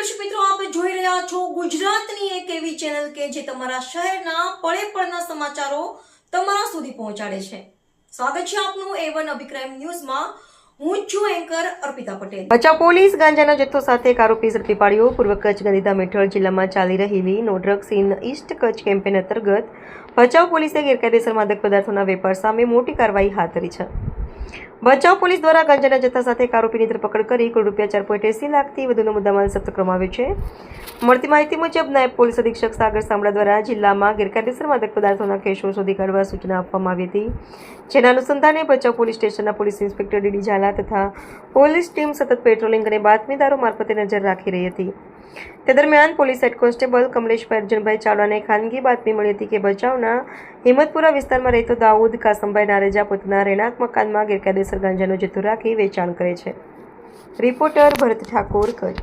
દર્શક મિત્રો, આપ જોઈ રહ્યા છો ગુજરાતની એક એવી ચેનલ કે જે તમારા શહેરના પળે પળના સમાચારો તમારા સુધી પહોંચાડે છે. સ્વાગત છે આપનું A1 અભિક્રાઇમ ન્યૂઝમાં. હું છું એન્કર અર્પિતા પટેલ. ભચાઉ પોલીસ ગાંજાના જથ્થો સાથે એક આરોપી ઝડપી પાડ્યો. પૂર્વ કચ્છ ગાંધીધામ હેઠળ જિલ્લામાં ચાલી રહેલી no drugs in East Kutch campaign અંતર્ગત ભચાઉ પોલીસે ગેરકાયદેસર માદક પદાર્થોના વેપાર સામે મોટી કાર્યવાહી હાથ ધરી છે. ભચાઉ પોલીસ દ્વારા ગાંજાના જથ્થા સાથે એક આરોપીની ધરપકડ કરી કુલ ₹4.80 લાખથી વધુનો મુદ્દામાલ જપ્ત કરવામાં આવ્યો છે. મળતી માહિતી મુજબ નાયબ પોલીસ અધિક્ષક સાગર સામડા દ્વારા જિલ્લામાં ગેરકાયદેસર માદક પદાર્થોના કેસો શોધી કાઢવા સૂચના આપવામાં આવી હતી. જેના અનુસંધાને ભચાઉ પોલીસ સ્ટેશનના પોલીસ ઇન્સ્પેક્ટર ડીડી ઝાલા તથા પોલીસ ટીમ સતત પેટ્રોલિંગ અને બાતમીદારો મારફતે નજર રાખી રહી હતી. તે દરમિયાન પોલીસ હેડ કોન્સ્ટેબલ કમલેશભાઈ અર્જુનભાઈ ચાવડાને ખાનગી બાતમી મળી હતી કે ભચાઉના હિંમતપુરા વિસ્તારમાં રહેતો દાઉદ કાસમભાઈ નારેજા પોતાના રહેણાંક મકાનમાં ગેરકાયદેસર ગાંજાનો જથ્થો રાખી વેચાણ કરે છે. રિપોર્ટર ભરત ઠાકોર, કચ્છ.